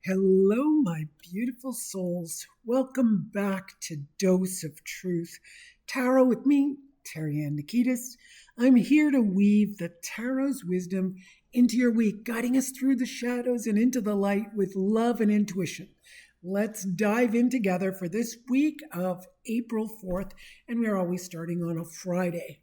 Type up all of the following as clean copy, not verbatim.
Hello, my beautiful souls. Welcome back to Dose of Truth. Tarot with me, Terryann. I'm here to weave the tarot's wisdom into your week, guiding us through the shadows and into the light with love and intuition. Let's dive in together for this week of April 4th, and we're always starting on a Friday.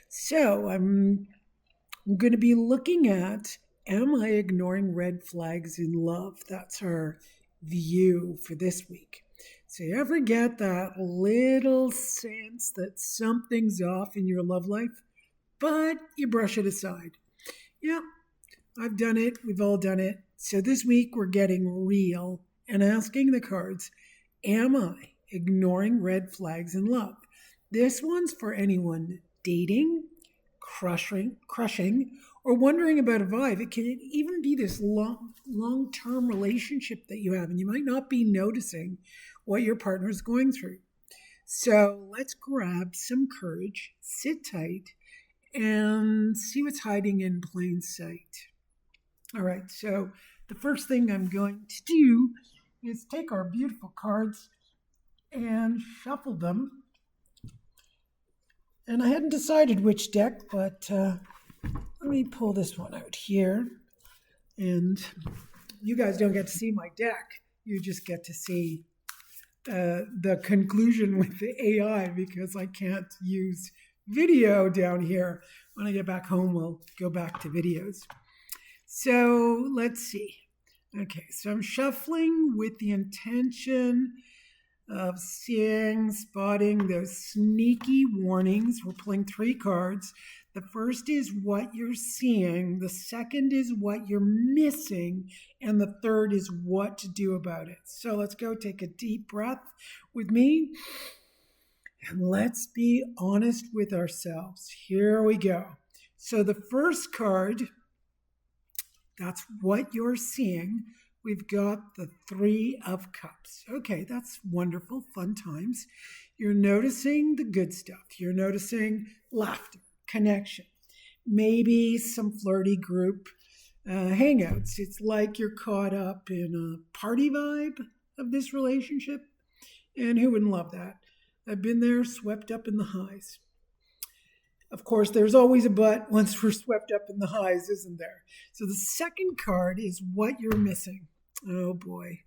So I'm going to be looking at, am I ignoring red flags in love? That's our view for this week. So you ever get that little sense that something's off in your love life, but you brush it aside? Yeah, I've done it. We've all done it. So this week we're getting real and asking the cards, am I ignoring red flags in love? This one's for anyone dating, crushing, or wondering about a vibe. It can even be this long-term relationship that you have, and you might not be noticing what your partner is going through. So let's grab some courage, sit tight, and see what's hiding in plain sight. All right, so the first thing I'm going to do is take our beautiful cards and shuffle them. And I hadn't decided which deck, but let me pull this one out here. And you guys don't get to see my deck. You just get to see the conclusion with the AI because I can't use video down here. When I get back home, we'll go back to videos. So let's see. Okay, so I'm shuffling with the intention of spotting those sneaky warnings. We're pulling 3 cards. The first is what you're seeing, the second is what you're missing, and the third is what to do about it. So let's go take a deep breath with me, and let's be honest with ourselves. Here we go. So the first card, that's what you're seeing. We've got the 3 of Cups. Okay, that's wonderful, fun times. You're noticing the good stuff. You're noticing laughter, connection, maybe some flirty group hangouts. It's like you're caught up in a party vibe of this relationship. And who wouldn't love that? I've been there, swept up in the highs. Of course, there's always a but once we're swept up in the highs, isn't there? So the second card is what you're missing. Oh boy,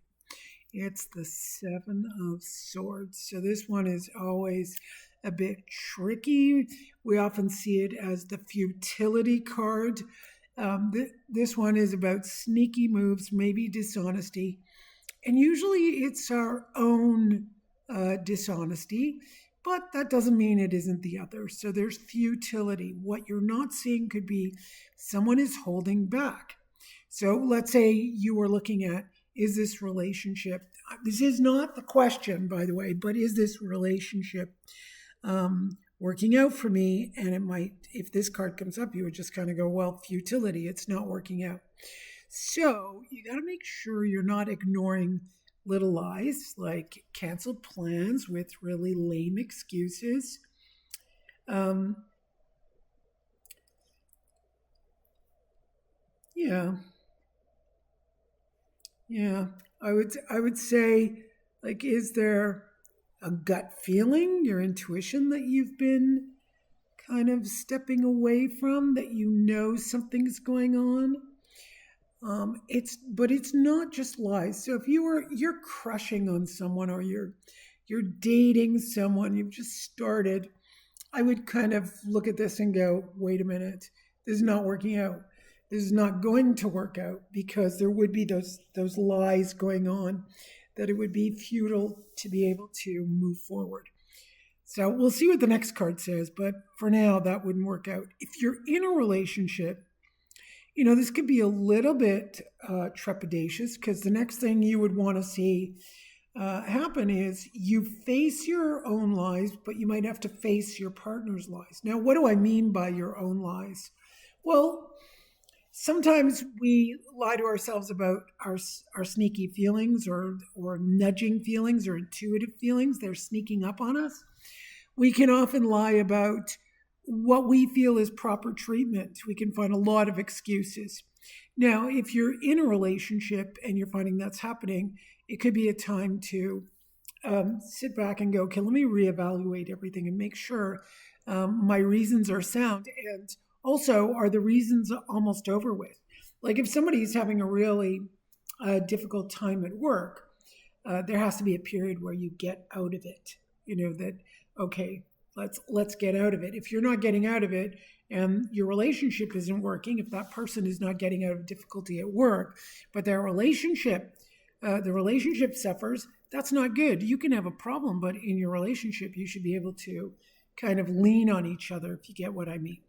it's the 7 of Swords. So this one is always a bit tricky. We often see it as the futility card. This one is about sneaky moves, maybe dishonesty. And usually it's our own dishonesty, but that doesn't mean it isn't the other. So there's futility. What you're not seeing could be someone is holding back. So let's say you were looking at, is this relationship, this is not the question, by the way, but is this relationship working out for me? And it might, if this card comes up, you would just kind of go, well, futility, it's not working out. So you got to make sure you're not ignoring little lies like canceled plans with really lame excuses. Yeah, I would say, like, is there a gut feeling, your intuition that you've been kind of stepping away from, that you know something's going on? But it's not just lies. So if you're crushing on someone, or you're dating someone, you've just started, I would kind of look at this and go, wait a minute, this is not working out. This is not going to work out, because there would be those lies going on, that it would be futile to be able to move forward. So we'll see what the next card says, but for now, that wouldn't work out. If you're in a relationship, this could be a little bit trepidatious, because the next thing you would want to see happen is you face your own lies, but you might have to face your partner's lies. Now, what do I mean by your own lies? Well, sometimes we lie to ourselves about our sneaky feelings, or nudging feelings, or intuitive feelings. They're sneaking up on us. We can often lie about what we feel is proper treatment. We can find a lot of excuses. Now, if you're in a relationship and you're finding that's happening, it could be a time to sit back and go, okay, let me reevaluate everything and make sure my reasons are sound. And also, are the reasons almost over with? Like if somebody's having a really difficult time at work, there has to be a period where you get out of it. You know that okay, let's get out of it. If you're not getting out of it and your relationship isn't working, if that person is not getting out of difficulty at work, but the relationship suffers, that's not good. You can have a problem, but in your relationship, you should be able to kind of lean on each other, if you get what I mean.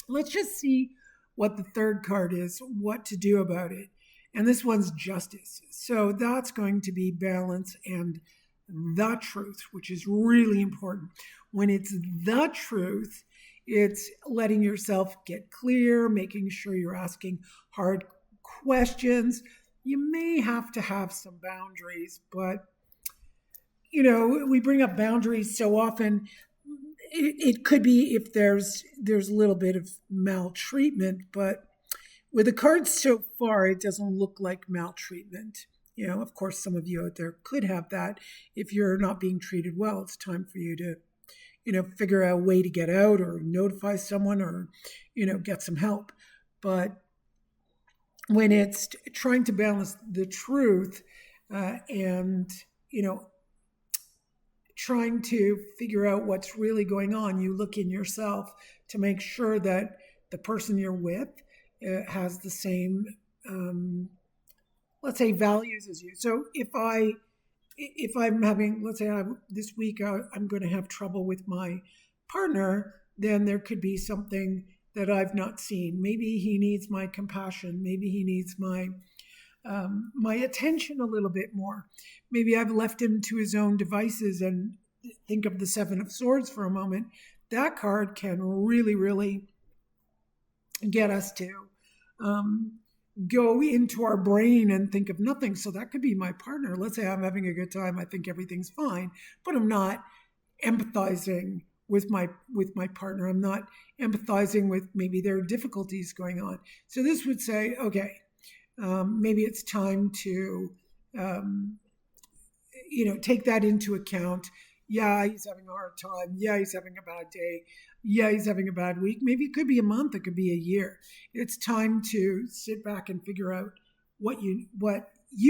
Let's just see what the third card is, what to do about it. And this one's justice. So that's going to be balance and the truth, which is really important. When it's the truth, it's letting yourself get clear, making sure you're asking hard questions. You may have to have some boundaries, but we bring up boundaries so often. It could be if there's a little bit of maltreatment, but with the cards so far, it doesn't look like maltreatment. Of course, some of you out there could have that. If you're not being treated well, it's time for you to, figure out a way to get out or notify someone or, get some help. But when it's trying to balance the truth and, trying to figure out what's really going on, you look in yourself to make sure that the person you're with has the same, let's say, values as you. So if I'm having, let's say, this week I'm going to have trouble with my partner, then there could be something that I've not seen. Maybe he needs my compassion. Maybe he needs my attention a little bit more. Maybe I've left him to his own devices. And think of the Seven of Swords for a moment. That card can really, really get us to go into our brain and think of nothing. So that could be my partner. Let's say I'm having a good time. I think everything's fine, but I'm not empathizing with my partner. I'm not empathizing with maybe there are difficulties going on. So this would say, okay, maybe it's time to, take that into account. Yeah, he's having a hard time. Yeah, he's having a bad day. Yeah, he's having a bad week. Maybe it could be a month. It could be a year. It's time to sit back and figure out what you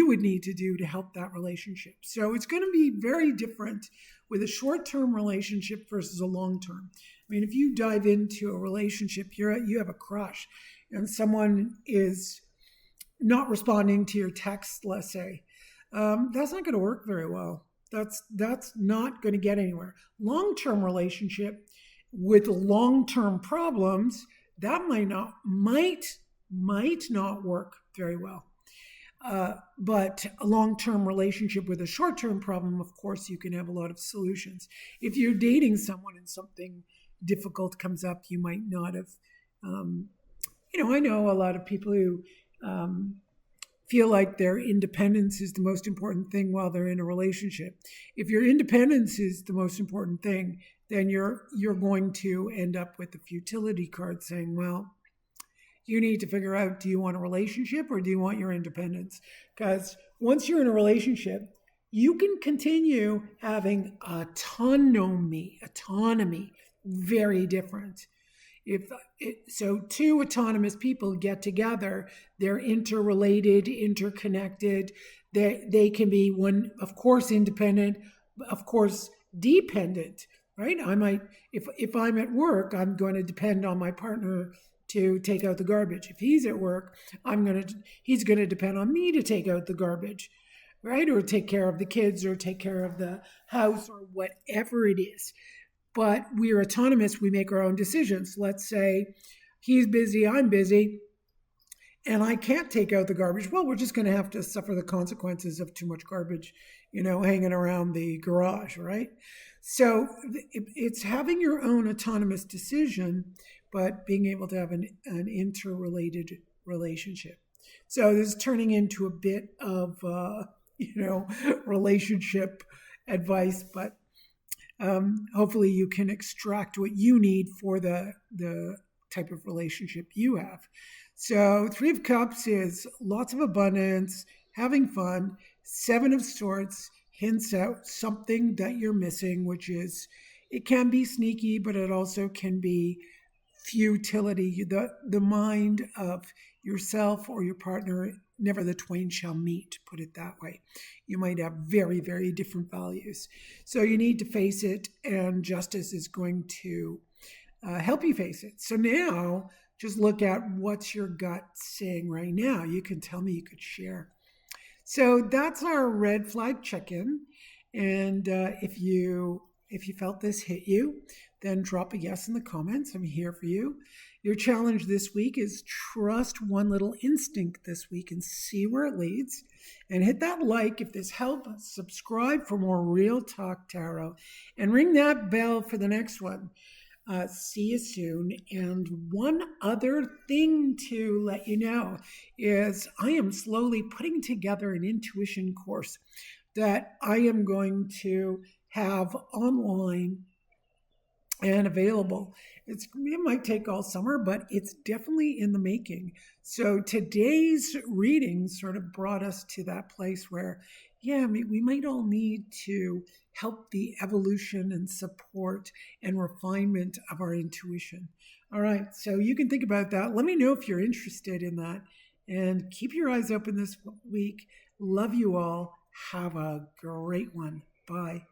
would need to do to help that relationship. So it's going to be very different with a short-term relationship versus a long-term. I mean, if you dive into a relationship, you have a crush, and someone is not responding to your text, let's say, that's not going to work very well. That's not going to get anywhere. Long-term relationship with long-term problems, that might not work very well. But a long-term relationship with a short-term problem, of course, you can have a lot of solutions. If you're dating someone and something difficult comes up, you might not have. I know a lot of people who feel like their independence is the most important thing while they're in a relationship. If your independence is the most important thing, then you're going to end up with the futility card saying, well, you need to figure out, do you want a relationship or do you want your independence? Because once you're in a relationship, you can continue having autonomy, very different. So two autonomous people get together, they're interrelated, interconnected. They can be one, of course, independent, of course, dependent, right? If I'm at work, I'm going to depend on my partner to take out the garbage. If he's at work, he's going to depend on me to take out the garbage, right? Or take care of the kids or take care of the house or whatever it is. But we're autonomous. We make our own decisions. Let's say he's busy, I'm busy, and I can't take out the garbage. Well, we're just going to have to suffer the consequences of too much garbage, hanging around the garage, right? So it's having your own autonomous decision, but being able to have an interrelated relationship. So this is turning into a bit of, relationship advice, but hopefully you can extract what you need for the type of relationship you have. So, Three of Cups is lots of abundance, having fun. Seven of Swords hints out something that you're missing, which is it can be sneaky, but it also can be futility. The mind of yourself or your partner, never the twain shall meet, put it that way. You might have very, very different values. So you need to face it, and justice is going to help you face it. So now just look at what's your gut saying right now. You can tell me, you could share. So that's our red flag check-in. And if you felt this hit you, then drop a yes in the comments. I'm here for you. Your challenge this week is trust one little instinct this week and see where it leads. And hit that like if this helped. Subscribe for more Real Talk Tarot, and ring that bell for the next one. See you soon. And one other thing to let you know is I am slowly putting together an intuition course that I am going to have online and available. It might take all summer, but it's definitely in the making. So today's reading sort of brought us to that place where, yeah, we might all need to help the evolution and support and refinement of our intuition. All right, so you can think about that. Let me know if you're interested in that, and keep your eyes open this week. Love you all. Have a great one. Bye.